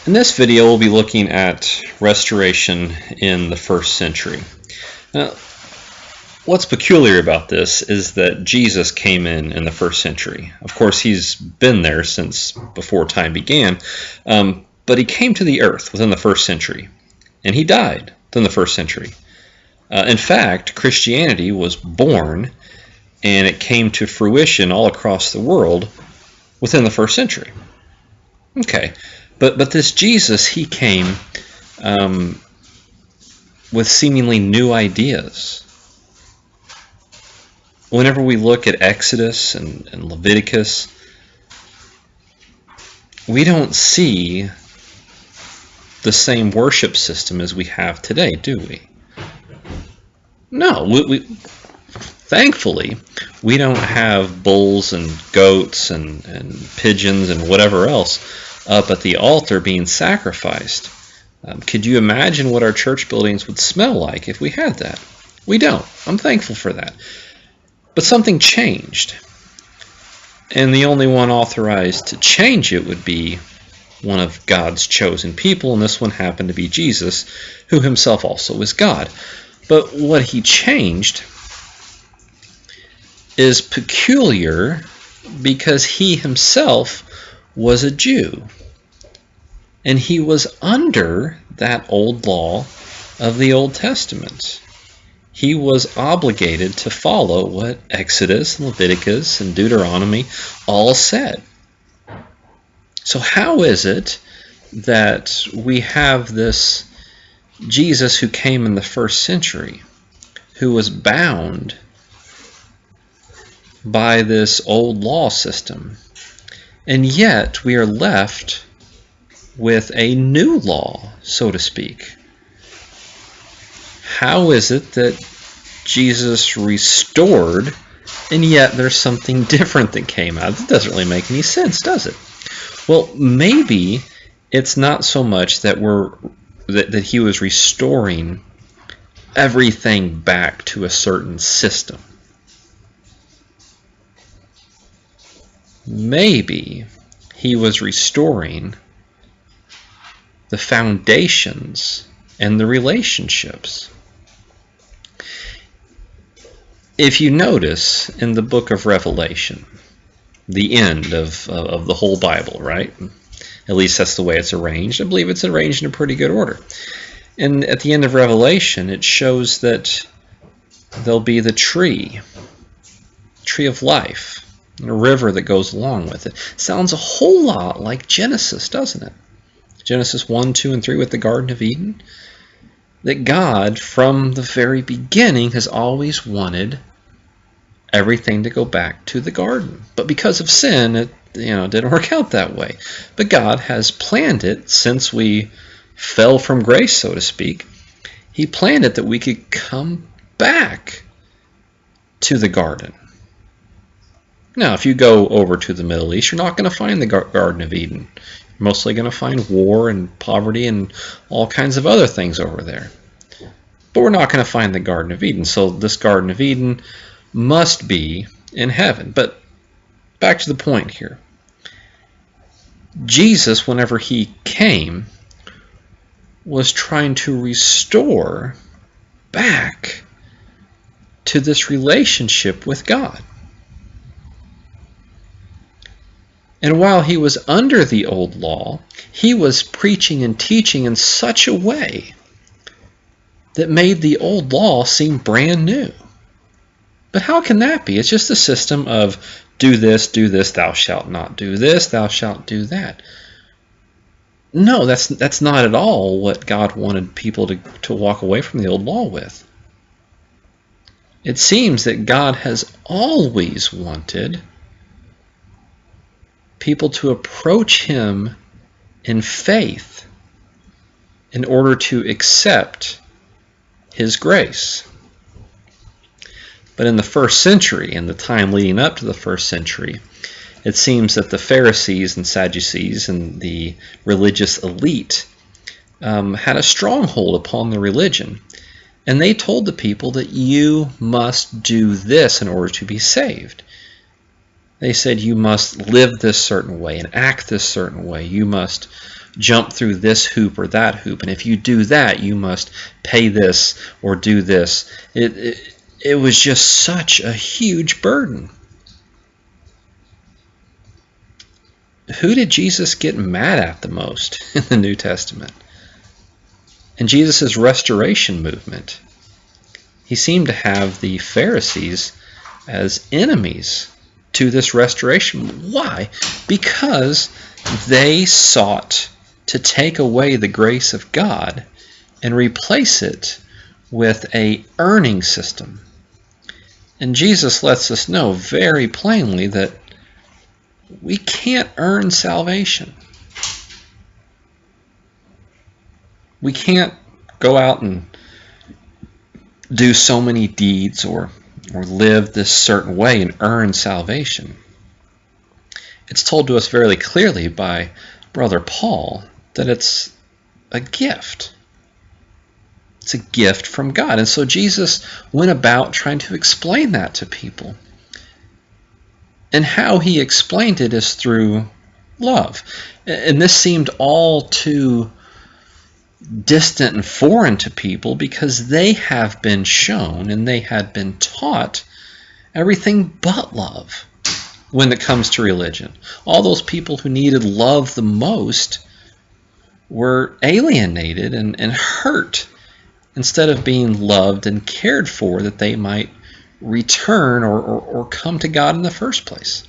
In this video, we'll be looking at restoration in the 1st century. Now, what's peculiar about this is that Jesus came in the 1st century. Of course, he's been there since before time began, but he came to the earth within the 1st century, and he died within the 1st century. In fact, Christianity was born, and it came to fruition all across the world within the 1st century. Okay. But this Jesus, he came with seemingly new ideas. Whenever we look at Exodus and Leviticus, we don't see the same worship system as we have today, do we? No, thankfully, we don't have bulls and goats and pigeons and whatever else up at the altar being sacrificed. Could you imagine what our church buildings would smell like if we had that? We don't. I'm thankful for that. But something changed. And the only one authorized to change it would be one of God's chosen people, and this one happened to be Jesus, who himself also is God. But what he changed is peculiar because he himself was a Jew. And he was under that old law of the Old Testament. He was obligated to follow what Exodus, Leviticus, and Deuteronomy all said. So how is it that we have this Jesus who came in the 1st century, who was bound by this old law system, and yet we are left with a new law, so to speak? How is it that Jesus restored, and yet there's something different that came out? It doesn't really make any sense, does it? Well, maybe it's not so much that that he was restoring everything back to a certain system. Maybe he was restoring the foundations and the relationships. If you notice in the book of Revelation, the end of the whole Bible, right? At least that's the way it's arranged. I believe it's arranged in a pretty good order. And at the end of Revelation, it shows that there'll be the tree of life, and a river that goes along with it. Sounds a whole lot like Genesis, doesn't it? Genesis 1, 2, and 3 with the Garden of Eden. That God, from the very beginning, has always wanted everything to go back to the garden. But because of sin, it didn't work out that way. But God has planned it since we fell from grace, so to speak. He planned it that we could come back to the garden. Now, if you go over to the Middle East, you're not going to find the Garden of Eden. You're mostly going to find war and poverty and all kinds of other things over there. But we're not going to find the Garden of Eden. So this Garden of Eden must be in heaven. But back to the point here. Jesus, whenever he came, was trying to restore back to this relationship with God. And while he was under the old law, he was preaching and teaching in such a way that made the old law seem brand new. But how can that be? It's just a system of do this, thou shalt not do this, thou shalt do that. No, that's not at all what God wanted people to walk away from the old law with. It seems that God has always wanted people to approach him in faith in order to accept his grace. But in the 1st century, in the time leading up to the 1st century, it seems that the Pharisees and Sadducees and the religious elite had a stronghold upon the religion. And they told the people that you must do this in order to be saved. They said you must live this certain way and act this certain way. You must jump through this hoop or that hoop, and if you do that, you must pay this or do this. It was just such a huge burden. Who did Jesus get mad at the most in the New Testament? In Jesus' restoration movement, he seemed to have the Pharisees as enemies to this restoration. Why? Because they sought to take away the grace of God and replace it with an earning system. And Jesus lets us know very plainly that we can't earn salvation. We can't go out and do so many deeds or live this certain way and earn salvation. It's told to us very clearly by Brother Paul that it's a gift. It's a gift from God. And so Jesus went about trying to explain that to people. And how he explained it is through love. And this seemed all too distant and foreign to people because they have been shown and they had been taught everything but love when it comes to religion. All those people who needed love the most were alienated and hurt instead of being loved and cared for that they might return or come to God in the first place.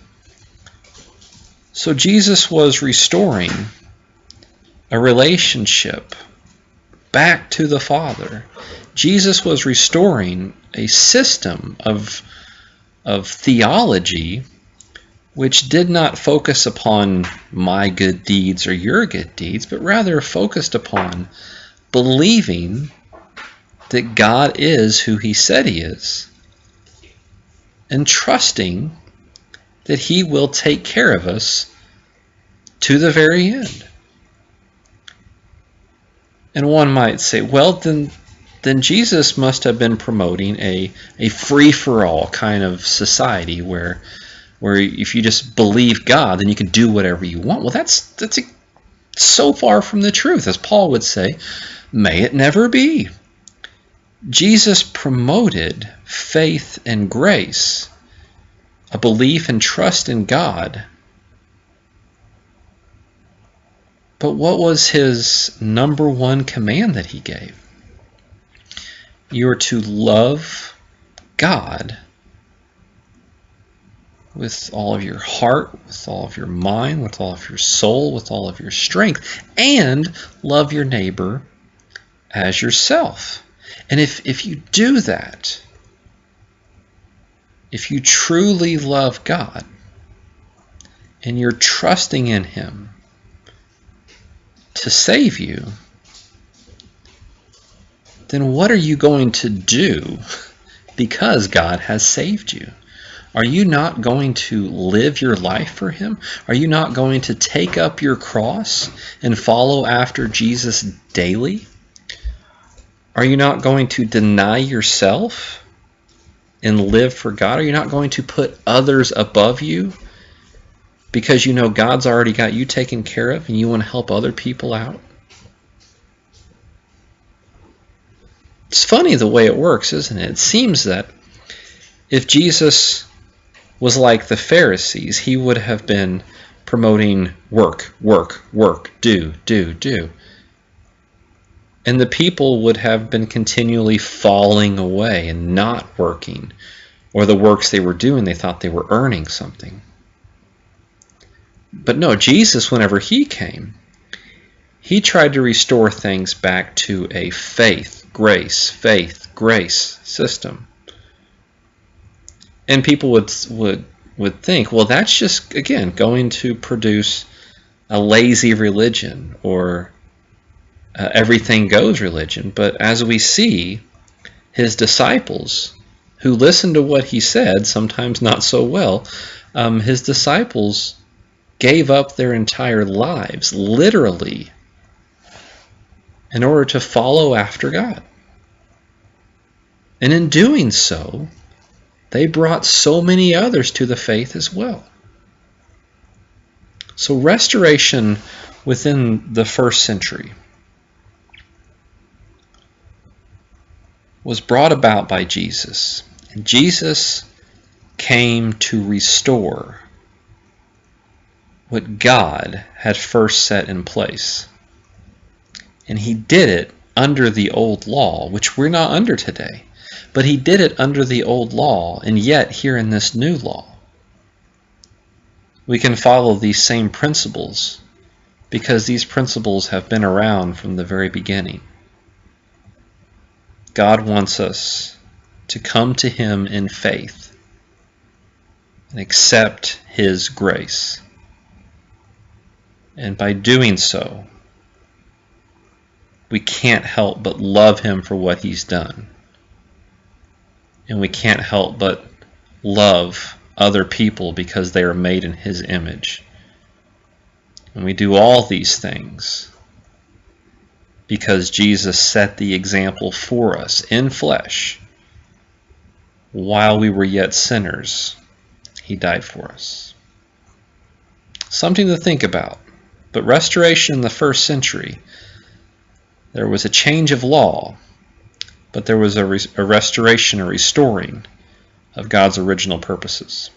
So Jesus was restoring a relationship back to the Father. Jesus was restoring a system of theology which did not focus upon my good deeds or your good deeds, but rather focused upon believing that God is who he said he is, and trusting that he will take care of us to the very end. And one might say, well, then Jesus must have been promoting a free-for-all kind of society where if you just believe God, then you can do whatever you want. Well, that's so far from the truth. As Paul would say, may it never be. Jesus promoted faith and grace, a belief and trust in God. But what was his number one command that he gave? You are to love God with all of your heart, with all of your mind, with all of your soul, with all of your strength, and love your neighbor as yourself. And if you do that, if you truly love God and you're trusting in him to save you, then what are you going to do because God has saved you? Are you not going to live your life for him? Are you not going to take up your cross and follow after Jesus daily? Are you not going to deny yourself and live for God? Are you not going to put others above you because you know God's already got you taken care of and you want to help other people out? It's funny the way it works, isn't it? It seems that if Jesus was like the Pharisees, he would have been promoting work, work, work, do. And the people would have been continually falling away and not working, or the works they were doing, they thought they were earning something. But no, Jesus, whenever he came, he tried to restore things back to a faith, grace system. And people would think, well, that's just, again, going to produce a lazy religion or everything goes religion. But as we see, his disciples, who listened to what he said, sometimes not so well, his disciples gave up their entire lives, literally, in order to follow after God. And in doing so, they brought so many others to the faith as well. So restoration within the first century was brought about by Jesus. And Jesus came to restore what God had first set in place. And he did it under the old law, which we're not under today. But he did it under the old law, and yet here in this new law, we can follow these same principles because these principles have been around from the very beginning. God wants us to come to him in faith and accept his grace. And by doing so, we can't help but love him for what he's done. And we can't help but love other people because they are made in his image. And we do all these things because Jesus set the example for us in flesh. While we were yet sinners, he died for us. Something to think about. But restoration in the first century, there was a change of law, but there was a restoration, a restoring of God's original purposes.